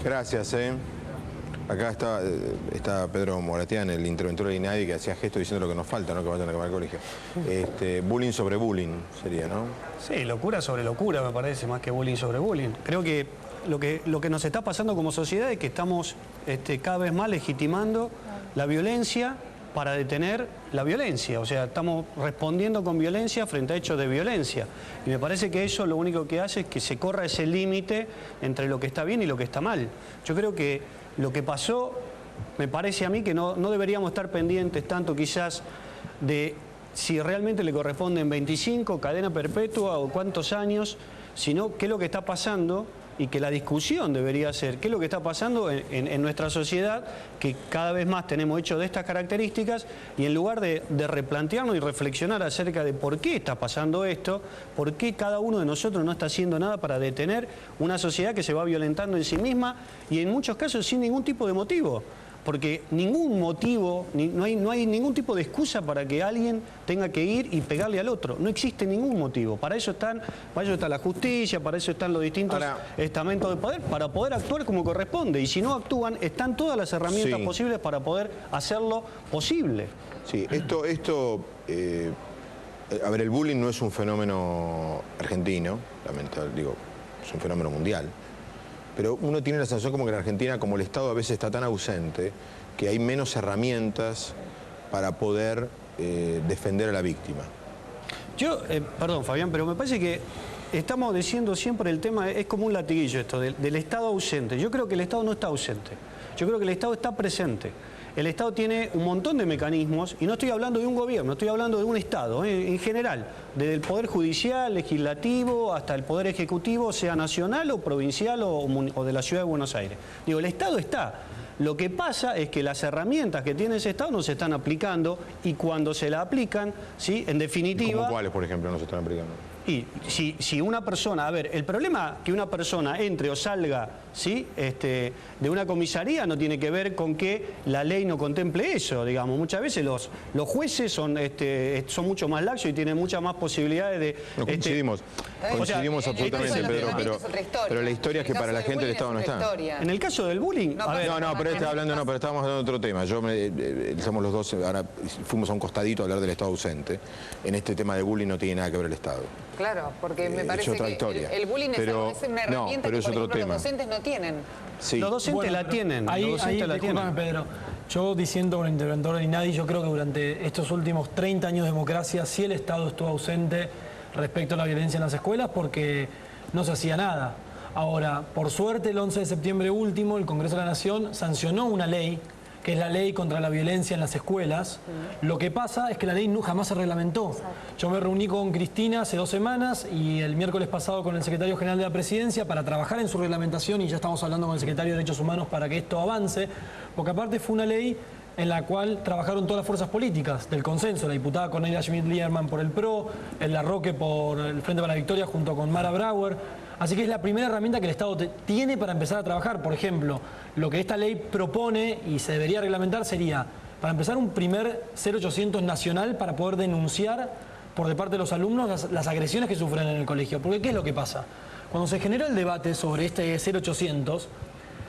Gracias, Acá está Pedro Moratian, el interventor de INADI, que hacía gesto diciendo lo que nos falta, ¿no? Que vayan a acabar el colegio. Bullying sobre bullying sería, ¿no? Sí, locura sobre locura me parece, más que bullying sobre bullying. Creo que lo que nos está pasando como sociedad es que estamos cada vez más legitimando la violencia para detener la violencia. O sea, estamos respondiendo con violencia frente a hechos de violencia. Y me parece que eso lo único que hace es que se corra ese límite entre lo que está bien y lo que está mal. Yo creo que lo que pasó, me parece a mí que no deberíamos estar pendientes tanto quizás de si realmente le corresponden 25, cadena perpetua o cuántos años, sino qué es lo que está pasando y que la discusión debería ser qué es lo que está pasando en nuestra sociedad, que cada vez más tenemos hechos de estas características, y en lugar de replantearnos y reflexionar acerca de por qué está pasando esto, por qué cada uno de nosotros no está haciendo nada para detener una sociedad que se va violentando en sí misma y en muchos casos sin ningún tipo de motivo. Porque ningún motivo, no hay ningún tipo de excusa para que alguien tenga que ir y pegarle al otro. No existe ningún motivo. Para eso está la justicia, para eso están los distintos estamentos de poder, para poder actuar como corresponde. Y si no actúan, están todas las herramientas posibles para poder hacerlo posible. Sí, a ver, el bullying no es un fenómeno argentino, lamentablemente, digo, es un fenómeno mundial. Pero uno tiene la sensación como que en Argentina, como el Estado a veces está tan ausente, que hay menos herramientas para poder defender a la víctima. Perdón, Fabián, pero me parece que estamos diciendo siempre el tema, es como un latiguillo esto, del Estado ausente. Yo creo que el Estado no está ausente. Yo creo que el Estado está presente. El Estado tiene un montón de mecanismos, y no estoy hablando de un gobierno, estoy hablando de un Estado, en general, desde el Poder Judicial, Legislativo, hasta el Poder Ejecutivo, sea nacional o provincial o de la Ciudad de Buenos Aires. Digo, el Estado está. Lo que pasa es que las herramientas que tiene ese Estado no se están aplicando, y cuando se la aplican, ¿sí? En definitiva... ¿Cómo cuáles, por ejemplo, no se están aplicando? Y si una persona, a ver, el problema que una persona entre o salga, ¿sí? De una comisaría no tiene que ver con que la ley no contemple eso, digamos. Muchas veces los jueces son mucho más laxos y tienen muchas más posibilidades de... No, coincidimos absolutamente, Pedro, pero la historia es que para la gente el Estado no está. En el caso del bullying... pero estábamos hablando de otro tema. Somos los dos, ahora fuimos a un costadito a hablar del Estado ausente. En este tema de bullying no tiene nada que ver el Estado. Claro, porque me parece que el bullying es una herramienta que, por ejemplo, los docentes no tienen. Sí. Los docentes la tienen. Discúlpame, Pedro. Yo, diciendo con el interventor de INADI, yo creo que durante estos últimos 30 años de democracia sí el Estado estuvo ausente respecto a la violencia en las escuelas porque no se hacía nada. Ahora, por suerte, el 11 de septiembre último, el Congreso de la Nación sancionó una ley, que es la ley contra la violencia en las escuelas. Lo que pasa es que la ley jamás se reglamentó. Yo me reuní con Cristina hace 2 semanas y el miércoles pasado con el secretario general de la Presidencia para trabajar en su reglamentación, y ya estamos hablando con el secretario de Derechos Humanos para que esto avance, porque aparte fue una ley en la cual trabajaron todas las fuerzas políticas del consenso, la diputada Cornelia Schmidt-Liermann por el PRO, el Larroque por el Frente para la Victoria junto con Mara Brauer. Así que es la primera herramienta que el Estado tiene para empezar a trabajar. Por ejemplo, lo que esta ley propone y se debería reglamentar sería, para empezar, un primer 0800 nacional para poder denunciar por de parte de los alumnos las agresiones que sufren en el colegio. Porque ¿qué es lo que pasa? Cuando se generó el debate sobre este 0800,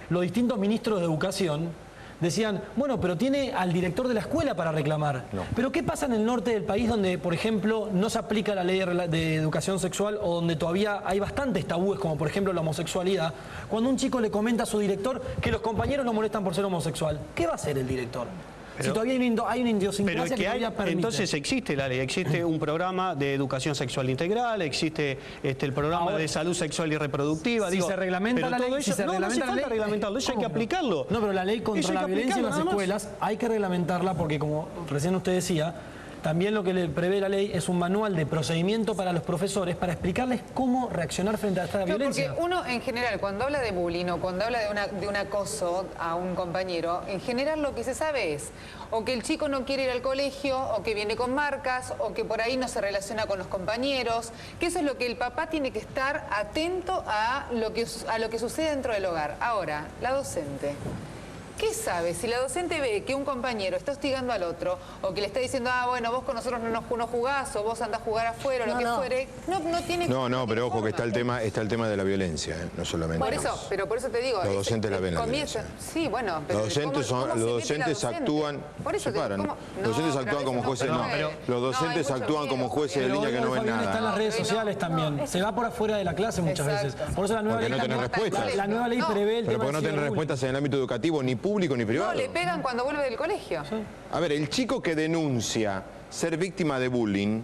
los distintos ministros de Educación decían, bueno, pero tiene al director de la escuela para reclamar. No. Pero ¿qué pasa en el norte del país donde, por ejemplo, no se aplica la ley de educación sexual, o donde todavía hay bastantes tabúes, como por ejemplo la homosexualidad? Cuando un chico le comenta a su director que los compañeros lo molestan por ser homosexual, ¿qué va a hacer el director? Si todavía hay una idiosincrasia que todavía permite. Entonces existe la ley, existe un programa de educación sexual integral, existe el programa de salud sexual y reproductiva. Si se reglamenta la ley, no hace falta reglamentarlo, eso hay que aplicarlo. No, pero la ley contra la violencia en las escuelas hay que reglamentarla porque, como recién usted decía, también lo que le prevé la ley es un manual de procedimiento para los profesores para explicarles cómo reaccionar frente a esta violencia. Porque uno, en general, cuando habla de bullying o cuando habla de un acoso a un compañero, en general lo que se sabe es o que el chico no quiere ir al colegio, o que viene con marcas, o que por ahí no se relaciona con los compañeros, que eso es lo que el papá tiene que estar atento a lo que sucede dentro del hogar. Ahora, la docente. ¿Qué sabe? Si la docente ve que un compañero está hostigando al otro, o que le está diciendo, bueno, vos con nosotros no jugás, o vos andás a jugar afuera, o lo que fuere, no tiene... No, pero ojo que está el tema de la violencia, no solamente. Por eso, pero por eso te digo... Los docentes la ven la violencia. Sí, bueno, pero los docentes actúan... Por eso te digo, los docentes actúan como jueces, los docentes actúan como jueces de línea que no ven nada. Está en las redes sociales también. Se va por afuera de la clase muchas veces. Por eso la nueva ley... no tenés respuestas. La nueva ley prevé el tema... Pero porque no tenés respuestas en el ámbito educativo, ni público ni privado. No, le pegan cuando vuelve del colegio. A ver, el chico que denuncia ser víctima de bullying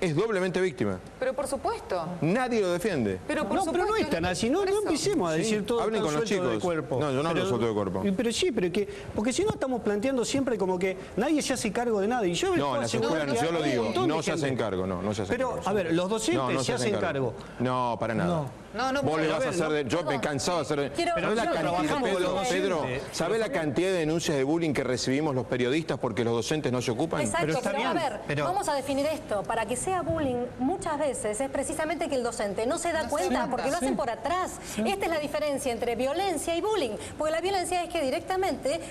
es doblemente víctima. Pero por supuesto. Nadie lo defiende. Pero por No, supuesto, pero no es tan así, no empecemos a decir todo hablen tan con los suelto de chicos. cuerpo. No, yo no hablo suelto de cuerpo. Pero sí, porque si no estamos planteando siempre como que nadie se hace cargo de nada. Y yo No, en las escuelas, yo lo digo, no se hacen cargo, no se hacen cargo. Pero, a ver, los docentes se hacen cargo. No, para nada. No, Vos le vas a hacer de... Yo me he cansado de hacer... Pero ¿Sabés la cantidad, Pedro, ¿sabés la cantidad de denuncias de bullying que recibimos los periodistas porque los docentes no se ocupan? Exacto, pero a ver, vamos a definir esto. Para que sea bullying, muchas veces es precisamente que el docente no se da cuenta porque lo hacen por atrás. Esta es la diferencia entre violencia y bullying. Porque la violencia es que directamente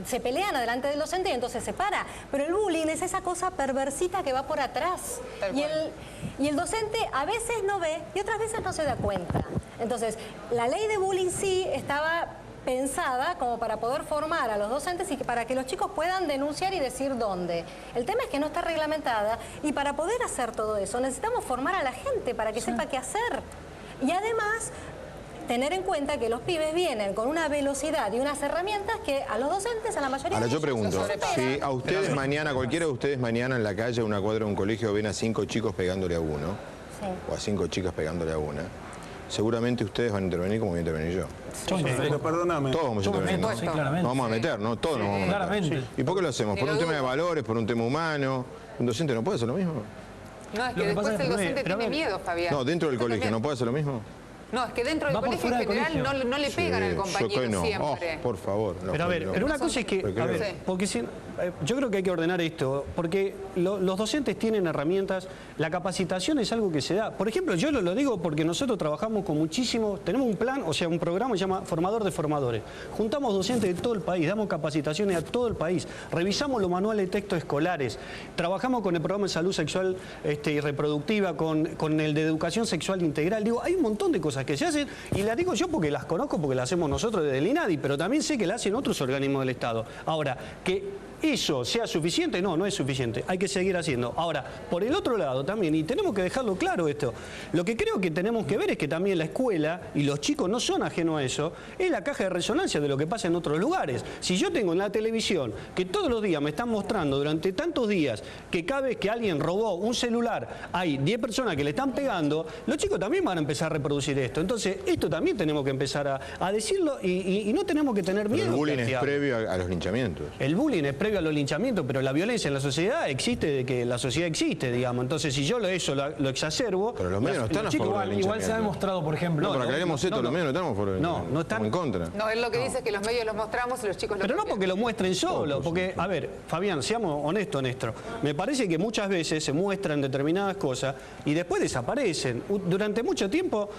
se pelean adelante del docente y entonces se para. Pero el bullying es esa cosa perversita que va por atrás. Y el docente a veces no ve y otras veces no se da cuenta. Entonces, la ley de bullying sí estaba pensada como para poder formar a los docentes y para que los chicos puedan denunciar y decir dónde. El tema es que no está reglamentada y para poder hacer todo eso necesitamos formar a la gente para que sepa qué hacer. Y además, tener en cuenta que los pibes vienen con una velocidad y unas herramientas que a los docentes, a la mayoría Ahora de yo ellos pregunto, si a ustedes mañana, cualquiera de ustedes mañana en la calle, en una cuadra de un colegio, ven a 5 chicos pegándole a uno, o a 5 chicas pegándole a una, seguramente ustedes van a intervenir como voy a intervenir yo. Pero perdóname. Todos vamos a intervenir. Sí, claramente. Nos vamos a meter, ¿no? Todos nos vamos a meter. Claramente. ¿Y por qué lo hacemos? ¿Por un tema de valores, por un tema humano? ¿Un docente no puede hacer lo mismo? No, es que después el docente tiene miedo, Fabián. No, dentro del colegio, ¿no puede hacer lo mismo? No, es que dentro del colegio en general no le pegan al compañero siempre. Por favor. Pero a ver, pero una cosa es que, a ver, porque yo creo que hay que ordenar esto, porque los docentes tienen herramientas, la capacitación es algo que se da. Por ejemplo, yo lo digo porque nosotros trabajamos con muchísimos, tenemos un plan, o sea, un programa que se llama Formador de Formadores. Juntamos docentes de todo el país, damos capacitaciones a todo el país, revisamos los manuales de texto escolares, trabajamos con el programa de salud sexual y reproductiva, con el de educación sexual integral. Digo, hay un montón de cosas que se hacen, y las digo yo porque las conozco, porque las hacemos nosotros desde el INADI, pero también sé que las hacen otros organismos del Estado. Ahora, que eso sea suficiente, no es suficiente, hay que seguir haciendo. Ahora, por el otro lado también, y tenemos que dejarlo claro esto, lo que creo que tenemos que ver es que también la escuela y los chicos no son ajenos a eso, es la caja de resonancia de lo que pasa en otros lugares. Si yo tengo en la televisión que todos los días me están mostrando durante tantos días que cada vez que alguien robó un celular hay 10 personas que le están pegando, los chicos también van a empezar a reproducir esto. Entonces, esto también tenemos que empezar a decirlo y no tenemos que tener miedo. Pero el bullying es previo a los linchamientos. El bullying es previo a los linchamientos, pero la violencia en la sociedad existe de que la sociedad existe, digamos. Entonces, si yo eso lo exacerbo... Pero los medios no están a favor del linchamiento. Igual se ha demostrado, por ejemplo... No, pero aclaremos esto, los medios no estamos a favor, no están en contra. No, él lo que dice es que los medios los mostramos y los chicos lo Pero no copian. porque lo muestren solo, porque, a ver, Fabián, seamos honestos, Néstor. Me parece que muchas veces se muestran determinadas cosas y después desaparecen. Durante mucho tiempo...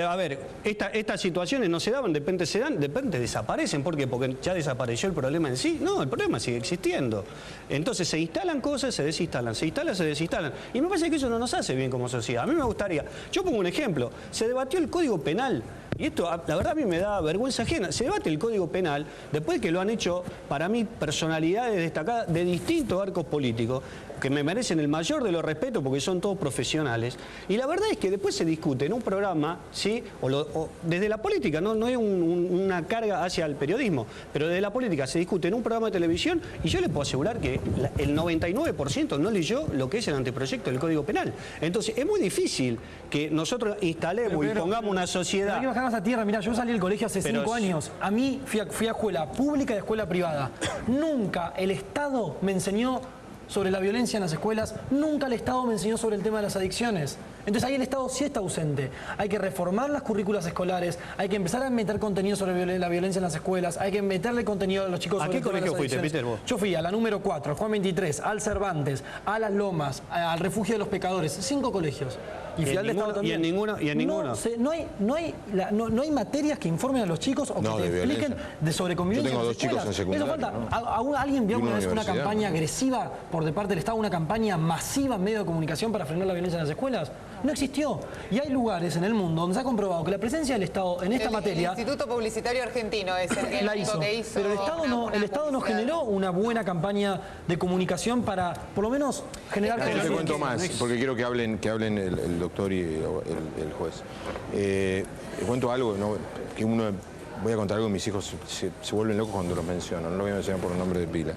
a ver, estas situaciones no se daban, de repente se dan, de repente desaparecen. ¿Por qué? Porque ya desapareció el problema en sí. No, el problema sigue existiendo. Entonces se instalan cosas, se desinstalan, se instalan, se desinstalan. Y me parece que eso no nos hace bien como sociedad. A mí me gustaría, yo pongo un ejemplo, se debatió el Código Penal. Y esto, la verdad, a mí me da vergüenza ajena. Se debate el Código Penal después que lo han hecho, para mí, personalidades destacadas de distintos arcos políticos, que me merecen el mayor de los respetos porque son todos profesionales. Y la verdad es que después se discute en un programa, ¿sí? O desde la política, no es una carga hacia el periodismo, pero desde la política se discute en un programa de televisión y yo les puedo asegurar que el 99% no leyó lo que es el anteproyecto del Código Penal. Entonces, es muy difícil que nosotros instalemos y pongamos una sociedad... Hay que bajarnos a tierra. Mirá, yo salí del colegio hace 5 años. A mí fui a escuela pública y a escuela privada. Nunca el Estado me enseñó sobre la violencia en las escuelas, nunca el Estado me enseñó sobre el tema de las adicciones. Entonces ahí el Estado sí está ausente. Hay que reformar las currículas escolares, hay que empezar a meter contenido sobre la violencia en las escuelas, hay que meterle contenido a los chicos. ¿A qué colegio fuiste, Peter, vos? Yo fui a la número 4, al Juan 23, al Cervantes, a Las Lomas, al Refugio de los Pecadores, 5 colegios. Y fui al Estado también. ¿Y en ninguno? No hay materias que informen a los chicos o que te expliquen sobre convivencia. Yo tengo 2 chicos en secundaria. Eso falta. ¿Alguien vio alguna vez una campaña agresiva por de parte del Estado, una campaña masiva en medio de comunicación para frenar la violencia en las escuelas? No existió. Y hay lugares en el mundo donde se ha comprobado que la presencia del Estado en esta materia... El Instituto Publicitario Argentino es el que hizo. Pero el Estado no generó una buena campaña de comunicación para, por lo menos, generar... Yo te cuento más, porque quiero que hablen el doctor y el juez. Te cuento algo, ¿no? Que voy a contar algo, mis hijos se vuelven locos cuando los menciono, no lo voy a mencionar por un nombre de pila.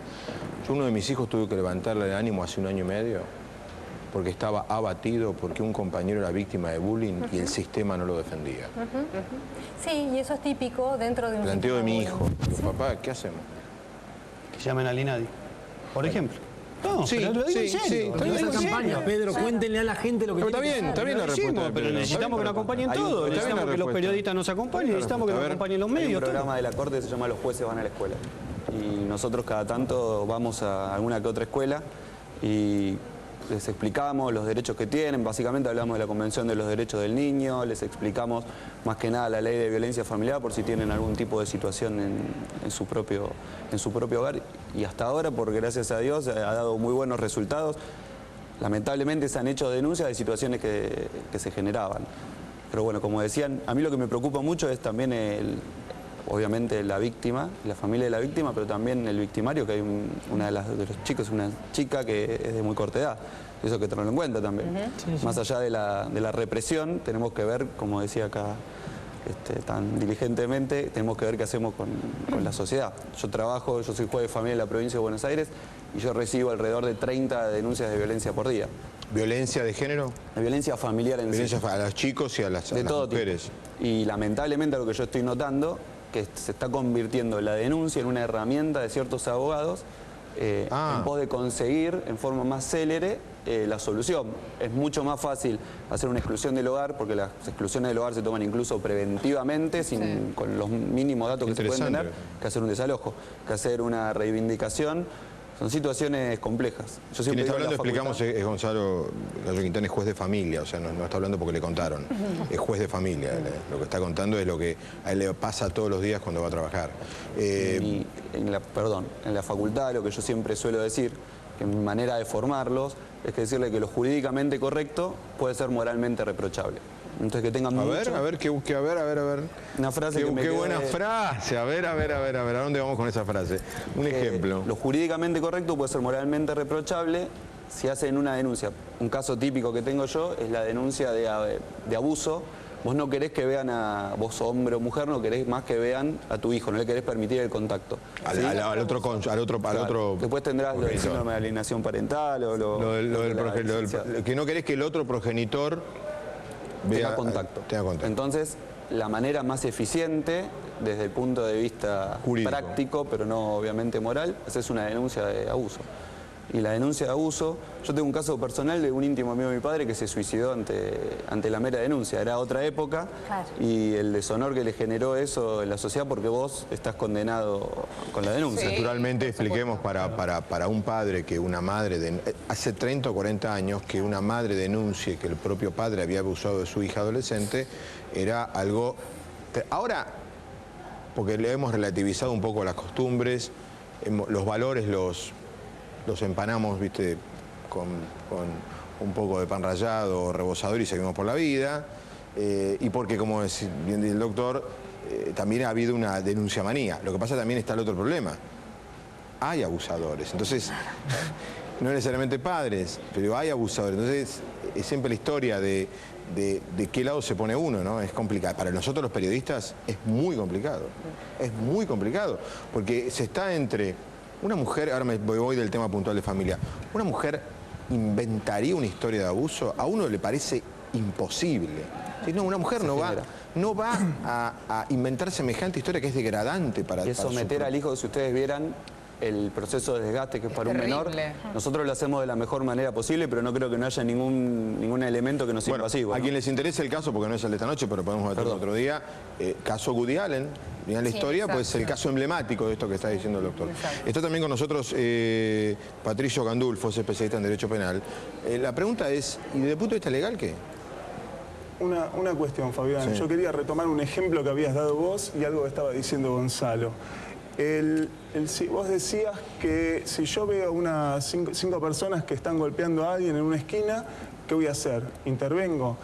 Uno de mis hijos tuve que levantarle el ánimo hace 1 año y medio porque estaba abatido porque un compañero era víctima de bullying y el sistema no lo defendía. Sí, y eso es típico dentro de un... Planteo de mi hijo. Digo, papá, ¿qué hacemos? Que llamen al INADI, por ejemplo. No, sí, pero lo digo en serio. Esa campaña, Pedro, cuéntenle a la gente lo que pero tiene está bien la respuesta. Pero necesitamos que nos acompañen todos, necesitamos que los periodistas nos acompañen, necesitamos que nos acompañen los medios. Hay un programa de la Corte que se llama Los jueces van a la escuela. Y nosotros cada tanto vamos a alguna que otra escuela y les explicamos los derechos que tienen. Básicamente hablamos de la Convención de los Derechos del Niño, les explicamos más que nada la ley de violencia familiar por si tienen algún tipo de situación en su propio hogar. Y hasta ahora, por gracias a Dios, ha dado muy buenos resultados. Lamentablemente se han hecho denuncias de situaciones que se generaban. Pero bueno, como decían, a mí lo que me preocupa mucho es también obviamente la víctima, la familia de la víctima, pero también el victimario, que hay una de los chicos, una chica que es de muy corta edad. Eso hay que tenerlo en cuenta también. Más allá de la represión, tenemos que ver, como decía acá tan diligentemente, tenemos que ver qué hacemos con la sociedad. Yo soy juez de familia en la provincia de Buenos Aires y yo recibo alrededor de 30 denuncias de violencia por día. ¿Violencia de género? De violencia familiar en Violencia a los chicos y a las mujeres. Tipo. Y lamentablemente lo que yo estoy notando que se está convirtiendo la denuncia en una herramienta de ciertos abogados en pos de conseguir en forma más célere la solución. Es mucho más fácil hacer una exclusión del hogar, porque las exclusiones del hogar se toman incluso preventivamente, con los mínimos datos que se pueden tener, que hacer un desalojo, que hacer una reivindicación. Son situaciones complejas. Quien está hablando, explicamos, es Gonzalo Gallo Quintana, es juez de familia, o sea, no está hablando porque le contaron, es juez de familia. Lo que está contando es lo que a él le pasa todos los días cuando va a trabajar. En la facultad lo que yo siempre suelo decir, que mi manera de formarlos, es que decirle que lo jurídicamente correcto puede ser moralmente reprochable. Entonces que tengan mucho... A ver. Una frase que me qué quedó buena frase. A ver, ¿a dónde vamos con esa frase? Un ejemplo. Lo jurídicamente correcto puede ser moralmente reprochable si hacen una denuncia. Un caso típico que tengo yo es la denuncia de abuso. Vos no querés que vean vos hombre o mujer, no querés más que vean a tu hijo, no le querés permitir el contacto. Al otro. Después tendrás lo del síndrome de alienación parental o que no querés que el otro progenitor tenga contacto. Entonces, la manera más eficiente, desde el punto de vista jurídico, práctico, pero no obviamente moral, es una denuncia de abuso. Y la denuncia de abuso, yo tengo un caso personal de un íntimo amigo de mi padre que se suicidó ante la mera denuncia. Era otra época, claro, y el deshonor que le generó eso en la sociedad porque vos estás condenado con la denuncia. Sí. Naturalmente, expliquemos para un padre que una madre, hace 30 o 40 años, que una madre denuncie que el propio padre había abusado de su hija adolescente, era algo... Ahora, porque le hemos relativizado un poco las costumbres, los valores los empanamos, viste, con un poco de pan rallado o rebozador y seguimos por la vida. Y porque, como bien dice el doctor, también ha habido una denuncia manía. Lo que pasa también está el otro problema. Hay abusadores. Entonces, no necesariamente padres, pero hay abusadores. Entonces, es siempre la historia de qué lado se pone uno, ¿no? Es complicado. Para nosotros los periodistas es muy complicado. Es muy complicado. Porque se está entre... Una mujer, ahora me voy del tema puntual de familia, una mujer inventaría una historia de abuso, a uno le parece imposible. ¿Sí? No, una mujer no va a inventar semejante historia que es degradante para... Y es someter al hijo, si ustedes vieran, el proceso de desgaste que es para un menor. Nosotros lo hacemos de la mejor manera posible, pero no creo que no haya ningún elemento que no sea invasivo. A quien les interese el caso, porque no es el de esta noche, pero podemos verlo otro día, caso Woody Allen, en la historia, pues el caso emblemático de esto que está diciendo el doctor. Está también con nosotros Patricio Gandulfo, es especialista en Derecho Penal. La pregunta es, ¿y desde el punto de vista legal qué? Una cuestión, Fabián. Yo quería retomar un ejemplo que habías dado vos y algo que estaba diciendo Gonzalo. Vos decías que si yo veo cinco personas que están golpeando a alguien en una esquina, ¿qué voy a hacer? ¿Intervengo?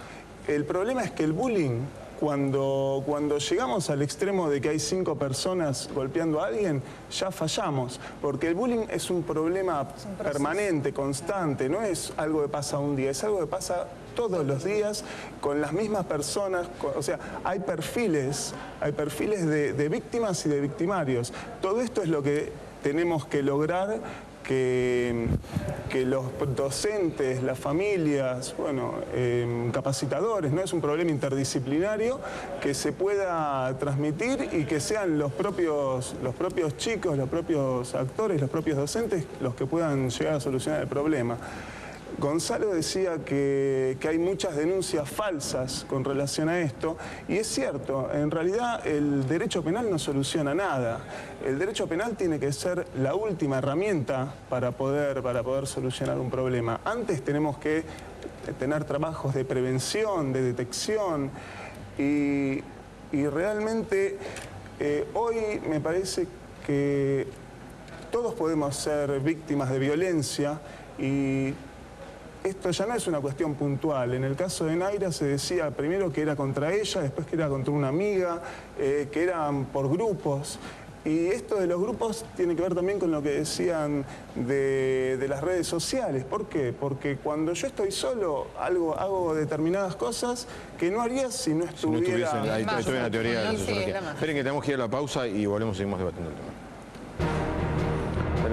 El problema es que el bullying, cuando llegamos al extremo de que hay 5 personas golpeando a alguien, ya fallamos. Porque el bullying es un problema permanente, constante, no es algo que pasa un día, es algo que pasa todos los días con las mismas personas. O sea, hay perfiles de víctimas y de victimarios. Todo esto es lo que tenemos que lograr que los docentes, las familias, bueno, capacitadores, ¿no? Es un problema interdisciplinario que se pueda transmitir y que sean los propios chicos, los propios actores, los propios docentes los que puedan llegar a solucionar el problema. Gonzalo decía que hay muchas denuncias falsas con relación a esto, y es cierto, en realidad el derecho penal no soluciona nada. El derecho penal tiene que ser la última herramienta para poder solucionar un problema. Antes tenemos que tener trabajos de prevención, de detección, y realmente hoy me parece que todos podemos ser víctimas de violencia, y esto ya no es una cuestión puntual. En el caso de Naira se decía primero que era contra ella, después que era contra una amiga, que eran por grupos. Y esto de los grupos tiene que ver también con lo que decían de las redes sociales. ¿Por qué? Porque cuando yo estoy solo, hago determinadas cosas que no haría si no estuviera... Si no estuviese en la teoría de la sociología. Esperen que tenemos que ir a la pausa y volvemos, seguimos debatiendo el tema.